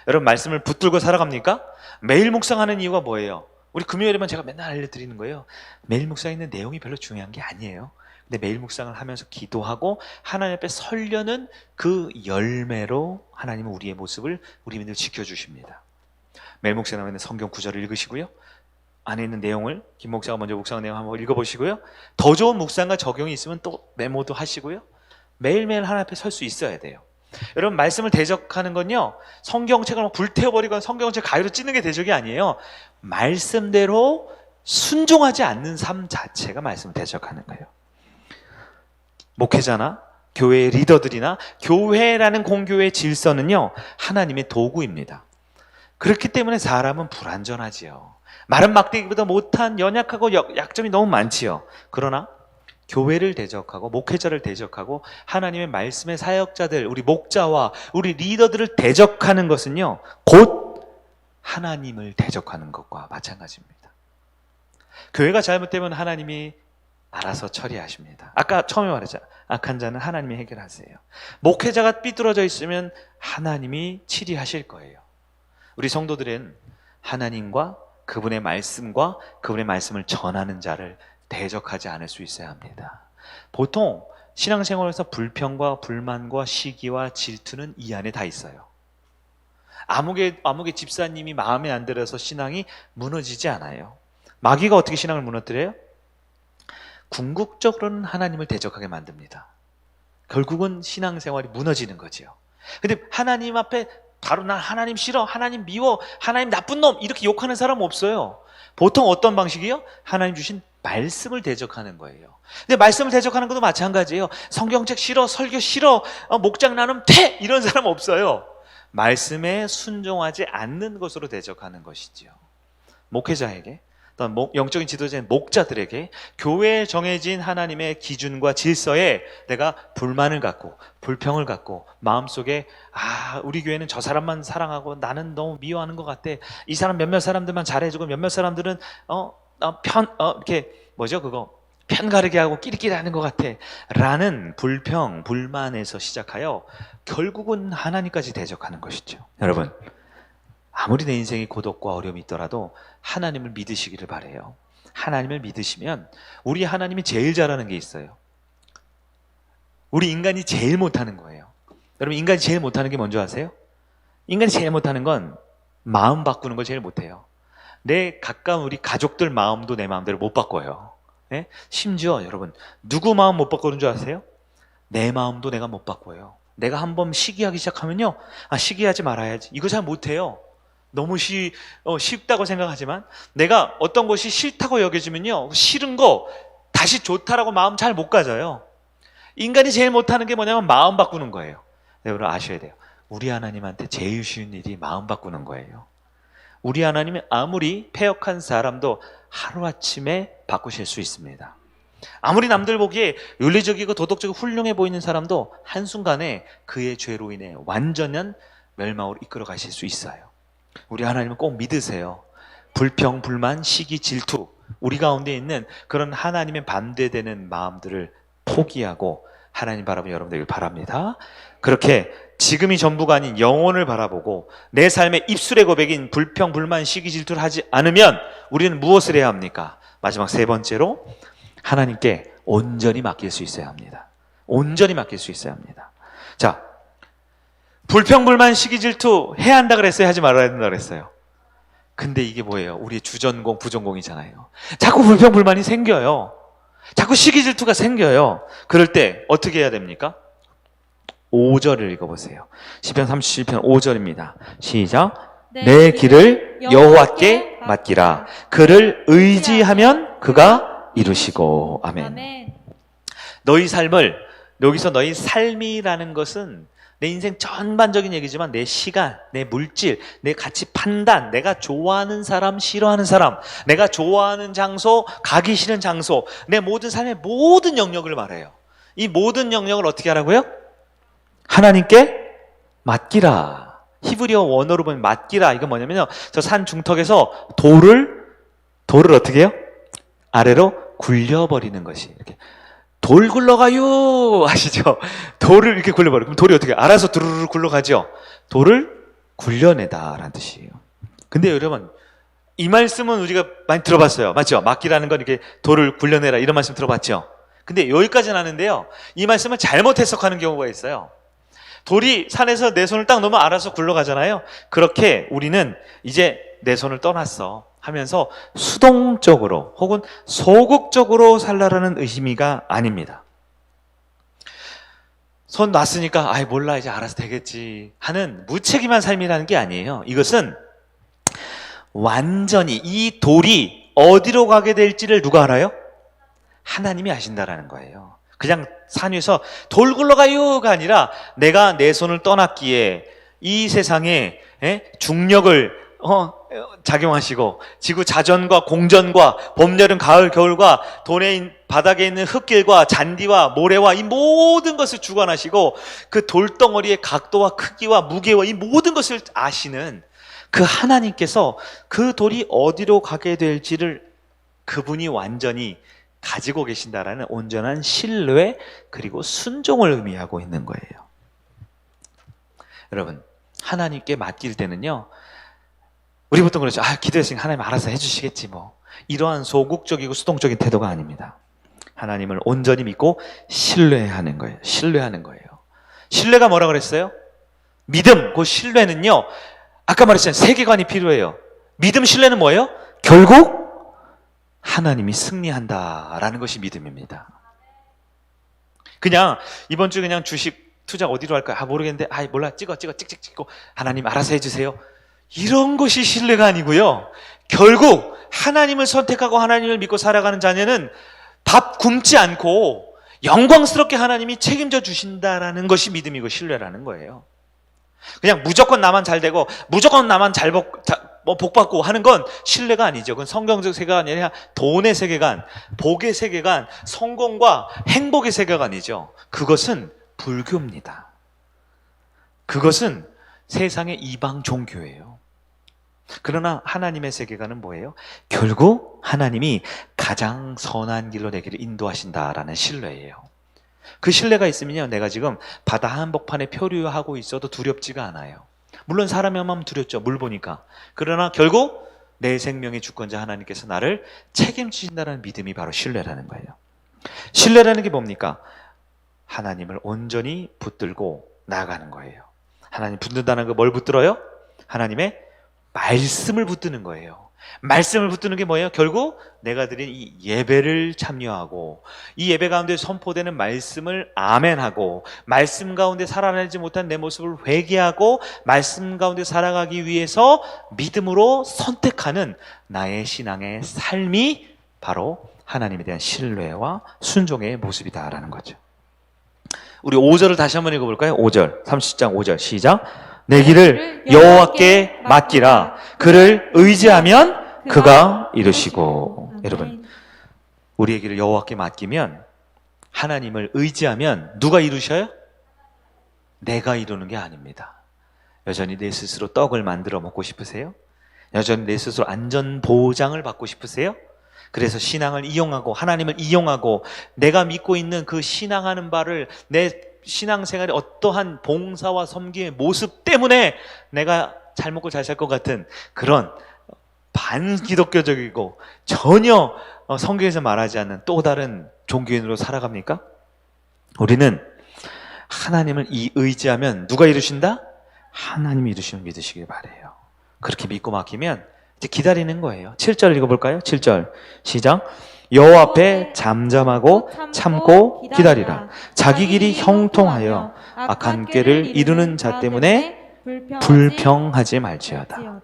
S1: 여러분, 말씀을 붙들고 살아갑니까? 매일 묵상하는 이유가 뭐예요? 우리 금요일에만 제가 맨날 알려드리는 거예요. 매일 묵상하는 내용이 별로 중요한 게 아니에요. 근데 매일 묵상을 하면서 기도하고 하나님 앞에 서려는 그 열매로 하나님은 우리의 모습을, 우리 믿음을 지켜주십니다. 매일 묵상하면 성경 구절을 읽으시고요, 안에 있는 내용을 김 목사가 먼저 묵상한 내용 한번 읽어보시고요, 더 좋은 묵상과 적용이 있으면 또 메모도 하시고요, 매일매일 하나님 앞에 설 수 있어야 돼요. 여러분, 말씀을 대적하는 건요, 성경책을 막 불태워버리거나 성경책 가위로 찢는 게 대적이 아니에요. 말씀대로 순종하지 않는 삶 자체가 말씀을 대적하는 거예요. 목회자나 교회의 리더들이나 교회라는 공교회의 질서는요, 하나님의 도구입니다. 그렇기 때문에 사람은 불완전하지요. 마른 막대기보다 못한, 연약하고 약점이 너무 많지요. 그러나 교회를 대적하고 목회자를 대적하고 하나님의 말씀의 사역자들, 우리 목자와 우리 리더들을 대적하는 것은요, 곧 하나님을 대적하는 것과 마찬가지입니다. 교회가 잘못되면 하나님이 알아서 처리하십니다. 아까 처음에 말했잖아요. 악한 자는 하나님이 해결하세요. 목회자가 삐뚤어져 있으면 하나님이 치리하실 거예요. 우리 성도들은 하나님과 그분의 말씀과 그분의 말씀을 전하는 자를 대적하지 않을 수 있어야 합니다. 보통 신앙생활에서 불평과 불만과 시기와 질투는 이 안에 다 있어요. 아무개 집사님이 마음에 안 들어서 신앙이 무너지지 않아요. 마귀가 어떻게 신앙을 무너뜨려요? 궁극적으로는 하나님을 대적하게 만듭니다. 결국은 신앙생활이 무너지는 거지요. 근데 하나님 앞에 바로 난 하나님 싫어, 하나님 미워, 하나님 나쁜 놈 이렇게 욕하는 사람 없어요. 보통 어떤 방식이요? 하나님 주신 말씀을 대적하는 거예요. 근데 말씀을 대적하는 것도 마찬가지예요. 성경책 싫어, 설교 싫어, 목장 나눔 퇴 이런 사람 없어요. 말씀에 순종하지 않는 것으로 대적하는 것이지요. 목회자에게, 또는 영적인 지도자인 목자들에게 교회에 정해진 하나님의 기준과 질서에 내가 불만을 갖고 불평을 갖고 마음속에 우리 교회는 저 사람만 사랑하고 나는 너무 미워하는 것 같아, 이 사람 몇몇 사람들만 잘해주고 몇몇 사람들은 이렇게 편 가르게 하고 끼리끼리 하는 것 같아 라는 불평, 불만에서 시작하여 결국은 하나님까지 대적하는 것이죠. 여러분, 아무리 내 인생에 고독과 어려움이 있더라도 하나님을 믿으시기를 바라요. 하나님을 믿으시면 우리 하나님이 제일 잘하는 게 있어요. 우리 인간이 제일 못하는 거예요. 여러분, 인간이 제일 못하는 게 뭔지 아세요? 인간이 제일 못하는 건 마음 바꾸는 걸 제일 못해요. 내 가까운 우리 가족들 마음도 내 마음대로 못 바꿔요. 네? 심지어 여러분, 누구 마음 못 바꾸는 줄 아세요? 내 마음도 내가 못 바꿔요. 내가 한번 시기하기 시작하면요, 시기하지 말아야지, 이거 잘 못해요. 너무 쉽다고 생각하지만 내가 어떤 것이 싫다고 여겨지면요, 싫은 거 다시 좋다라고 마음 잘 못 가져요. 인간이 제일 못하는 게 뭐냐면 마음 바꾸는 거예요. 여러분 아셔야 돼요. 우리 하나님한테 제일 쉬운 일이 마음 바꾸는 거예요. 우리 하나님은 아무리 패역한 사람도 하루아침에 바꾸실 수 있습니다. 아무리 남들 보기에 윤리적이고 도덕적이고 훌륭해 보이는 사람도 한순간에 그의 죄로 인해 완전한 멸망으로 이끌어 가실 수 있어요. 우리 하나님은 꼭 믿으세요. 불평, 불만, 시기, 질투, 우리 가운데 있는 그런 하나님의 반대되는 마음들을 포기하고 하나님 바라보는 여러분 되길 바랍니다. 그렇게 지금이 전부가 아닌 영혼을 바라보고 내 삶의 입술의 고백인 불평, 불만, 시기, 질투를 하지 않으면 우리는 무엇을 해야 합니까? 마지막 세 번째로 하나님께 온전히 맡길 수 있어야 합니다. 온전히 맡길 수 있어야 합니다. 자, 불평, 불만, 시기, 질투 해야 한다 그랬어요? 하지 말아야 된다 그랬어요? 근데 이게 뭐예요? 우리의 주전공, 부전공이잖아요. 자꾸 불평, 불만이 생겨요. 자꾸 시기, 질투가 생겨요. 그럴 때 어떻게 해야 됩니까? 5절을 읽어보세요. 시편 37편 5절입니다. 시작. 내 길을 여호와께 맡기라. 그를 의지하면 그가 이루시고. 아멘. 너희 삶을, 여기서 너희 삶이라는 것은 내 인생 전반적인 얘기지만 내 시간, 내 물질, 내 가치 판단, 내가 좋아하는 사람, 싫어하는 사람, 내가 좋아하는 장소, 가기 싫은 장소, 내 모든 삶의 모든 영역을 말해요. 이 모든 영역을 어떻게 하라고요? 하나님께 맡기라. 히브리어 원어로 보면 맡기라. 이건 뭐냐면요. 저 산 중턱에서 돌을 어떻게 해요? 아래로 굴려버리는 것이. 이렇게. 돌 굴러가요! 아시죠? 돌을 이렇게 굴려버려. 그럼 돌이 어떻게 해요? 알아서 두루루 굴러가죠? 돌을 굴려내다라는 뜻이에요. 근데 여러분, 이 말씀은 우리가 많이 들어봤어요. 맞죠? 맡기라는 건 이렇게 돌을 굴려내라. 이런 말씀 들어봤죠? 근데 여기까지는 아는데요. 이 말씀을 잘못 해석하는 경우가 있어요. 돌이 산에서 내 손을 딱 놓으면 알아서 굴러가잖아요. 그렇게 우리는 이제 내 손을 떠났어 하면서 수동적으로 혹은 소극적으로 살라라는 의미가 아닙니다. 손 놨으니까 아이 몰라 이제 알아서 되겠지 하는 무책임한 삶이라는 게 아니에요. 이것은 완전히 이 돌이 어디로 가게 될지를 누가 알아요? 하나님이 아신다라는 거예요. 그냥 산 위에서 돌 굴러가요가 아니라 내가 내 손을 떠났기에 이 세상에 중력을 작용하시고 지구 자전과 공전과 봄, 여름, 가을, 겨울과 바닥에 있는 흙길과 잔디와 모래와 이 모든 것을 주관하시고 그 돌덩어리의 각도와 크기와 무게와 이 모든 것을 아시는 그 하나님께서 그 돌이 어디로 가게 될지를 그분이 완전히 가지고 계신다라는 온전한 신뢰 그리고 순종을 의미하고 있는 거예요. 여러분, 하나님께 맡길 때는요, 우리 보통 그러죠. 기도했으니까 하나님 알아서 해주시겠지 뭐. 이러한 소극적이고 수동적인 태도가 아닙니다. 하나님을 온전히 믿고 신뢰하는 거예요. 신뢰하는 거예요. 신뢰가 뭐라 그랬어요? 믿음, 그 신뢰는요, 아까 말했잖아요. 세계관이 필요해요. 믿음, 신뢰는 뭐예요? 결국 하나님이 승리한다라는 것이 믿음입니다. 그냥 이번 주 그냥 주식 투자 어디로 할까? 모르겠는데 몰라 찍고 하나님 알아서 해주세요. 이런 것이 신뢰가 아니고요. 결국 하나님을 선택하고 하나님을 믿고 살아가는 자녀는 밥 굶지 않고 영광스럽게 하나님이 책임져 주신다라는 것이 믿음이고 신뢰라는 거예요. 그냥 무조건 나만 잘 되고 무조건 나만 복 받고 하는 건 신뢰가 아니죠. 그건 성경적 세계관이 아니라 돈의 세계관, 복의 세계관, 성공과 행복의 세계관이죠. 그것은 불교입니다. 그것은 세상의 이방 종교예요. 그러나 하나님의 세계관은 뭐예요? 결국 하나님이 가장 선한 길로 내 길을 인도하신다라는 신뢰예요. 그 신뢰가 있으면요, 내가 지금 바다 한복판에 표류하고 있어도 두렵지가 않아요. 물론 사람이 하면 두렵죠. 물 보니까. 그러나 결국 내 생명의 주권자 하나님께서 나를 책임지신다는 믿음이 바로 신뢰라는 거예요. 신뢰라는 게 뭡니까? 하나님을 온전히 붙들고 나아가는 거예요. 하나님 붙든다는 거 뭘 붙들어요? 하나님의 말씀을 붙드는 거예요. 말씀을 붙드는 게 뭐예요? 결국 내가 드린 이 예배를 참여하고 이 예배 가운데 선포되는 말씀을 아멘하고 말씀 가운데 살아내지 못한 내 모습을 회개하고 말씀 가운데 살아가기 위해서 믿음으로 선택하는 나의 신앙의 삶이 바로 하나님에 대한 신뢰와 순종의 모습이다라는 거죠. 우리 5절을 다시 한번 읽어볼까요? 5절, 30장 5절 시작. 내 길을 여호와께 맡기라. 그를 의지하면 그가 이루시고. 여러분, 우리의 길을 여호와께 맡기면, 하나님을 의지하면 누가 이루셔요? 내가 이루는 게 아닙니다. 여전히 내 스스로 떡을 만들어 먹고 싶으세요? 여전히 내 스스로 안전 보장을 받고 싶으세요? 그래서 신앙을 이용하고 하나님을 이용하고 내가 믿고 있는 그 신앙하는 바를 내 신앙생활의 어떠한 봉사와 섬김의 모습 때문에 내가 잘 먹고 잘 살 것 같은 그런 반기독교적이고 전혀 성경에서 말하지 않는 또 다른 종교인으로 살아갑니까? 우리는 하나님을 의지하면 누가 이루신다? 하나님이 이루시면 믿으시길 바라요. 그렇게 믿고 맡기면 이제 기다리는 거예요. 7절 읽어볼까요? 7절 시작. 여호와 앞에 잠잠하고 참고 기다리라. 자기 길이 형통하여 악한 꾀를 이루는 자 때문에 불평하지 말지어다.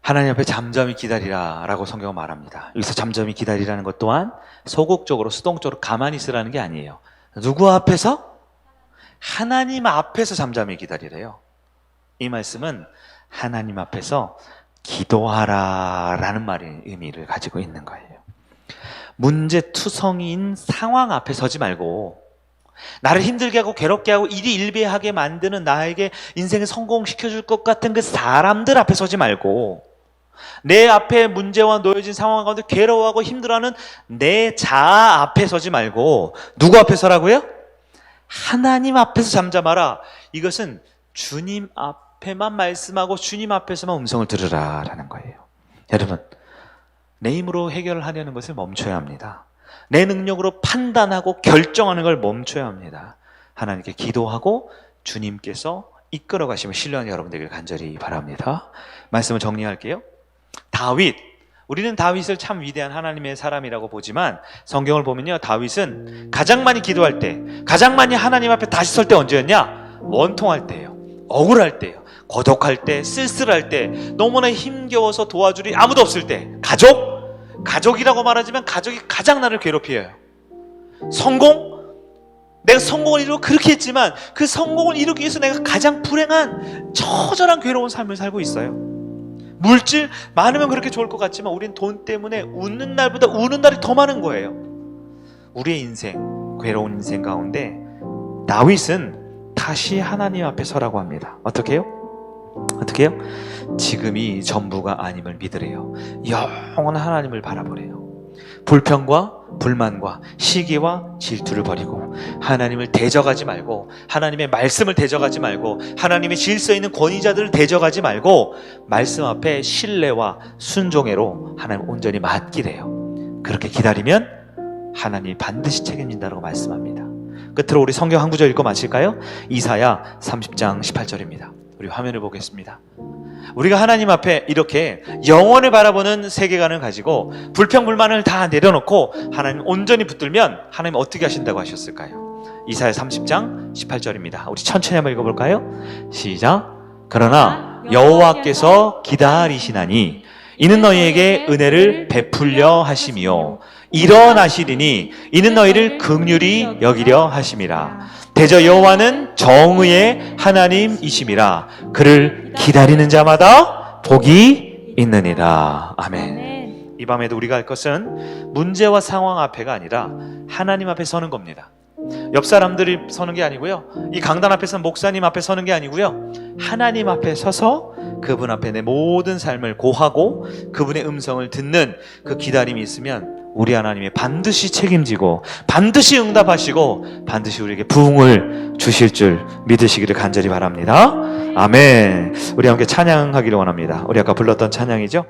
S1: 하나님 앞에 잠잠히 기다리라 라고 성경은 말합니다. 여기서 잠잠히 기다리라는 것 또한 소극적으로 수동적으로 가만히 있으라는 게 아니에요. 누구 앞에서? 하나님 앞에서 잠잠히 기다리래요. 이 말씀은 하나님 앞에서 기도하라 라는 말의 의미를 가지고 있는 거예요. 문제투성이인 상황 앞에 서지 말고 나를 힘들게 하고 괴롭게 하고 일이 일비하게 만드는 나에게 인생을 성공시켜줄 것 같은 그 사람들 앞에 서지 말고 내 앞에 문제와 놓여진 상황 가운데 괴로워하고 힘들어하는 내 자아 앞에 서지 말고 누구 앞에 서라고요? 하나님 앞에서 잠잠하라. 이것은 주님 앞에만 말씀하고 주님 앞에서만 음성을 들으라 라는 거예요. 여러분, 내 힘으로 해결을 하려는 것을 멈춰야 합니다. 내 능력으로 판단하고 결정하는 걸 멈춰야 합니다. 하나님께 기도하고 주님께서 이끌어 가시면 신뢰하는 여러분 되길 간절히 바랍니다. 말씀을 정리할게요. 다윗, 우리는 다윗을 참 위대한 하나님의 사람이라고 보지만 성경을 보면요, 다윗은 가장 많이 기도할 때, 가장 많이 하나님 앞에 다시 설 때 언제였냐? 원통할 때예요. 억울할 때예요. 고독할 때, 쓸쓸할 때, 너무나 힘겨워서 도와주리 아무도 없을 때. 가족이라고 말하지만 가족이 가장 나를 괴롭혀요. 내가 성공을 이루고 그렇게 했지만 그 성공을 이루기 위해서 내가 가장 불행한 처절한 괴로운 삶을 살고 있어요. 물질 많으면 그렇게 좋을 것 같지만 우린 돈 때문에 웃는 날보다 우는 날이 더 많은 거예요. 우리의 인생, 괴로운 인생 가운데 다윗은 다시 하나님 앞에 서라고 합니다. 어떻게 해요? 지금이 전부가 아님을 믿으래요. 영원한 하나님을 바라보래요. 불평과 불만과 시기와 질투를 버리고 하나님을 대적하지 말고, 하나님의 말씀을 대적하지 말고, 하나님의 질서 있는 권위자들을 대적하지 말고 말씀 앞에 신뢰와 순종애로 하나님 온전히 맡기래요. 그렇게 기다리면 하나님이 반드시 책임진다고 말씀합니다. 끝으로 우리 성경 한 구절 읽고 마칠까요? 이사야 30장 18절입니다. 우리 화면을 보겠습니다. 우리가 하나님 앞에 이렇게 영원을 바라보는 세계관을 가지고 불평불만을 다 내려놓고 하나님 온전히 붙들면 하나님 어떻게 하신다고 하셨을까요? 이사야 30장 18절입니다. 우리 천천히 한번 읽어볼까요? 시작. 그러나 여호와께서 기다리시나니 이는 너희에게 은혜를 베풀려 하심이요 일어나시리니 이는 너희를 긍휼히 여기려 하심이라. 대저 여호와는 정의의 하나님이심이라. 그를 기다리는 자마다 복이 있느니라. 아멘. 이 밤에도 우리가 할 것은 문제와 상황 앞에가 아니라 하나님 앞에 서는 겁니다. 옆 사람들이 서는 게 아니고요, 이 강단 앞에서 목사님 앞에 서는 게 아니고요, 하나님 앞에 서서 그분 앞에 내 모든 삶을 고하고 그분의 음성을 듣는 그 기다림이 있으면 우리 하나님이 반드시 책임지고 반드시 응답하시고 반드시 우리에게 부흥을 주실 줄 믿으시기를 간절히 바랍니다. 아멘. 우리 함께 찬양하기를 원합니다. 우리 아까 불렀던 찬양이죠?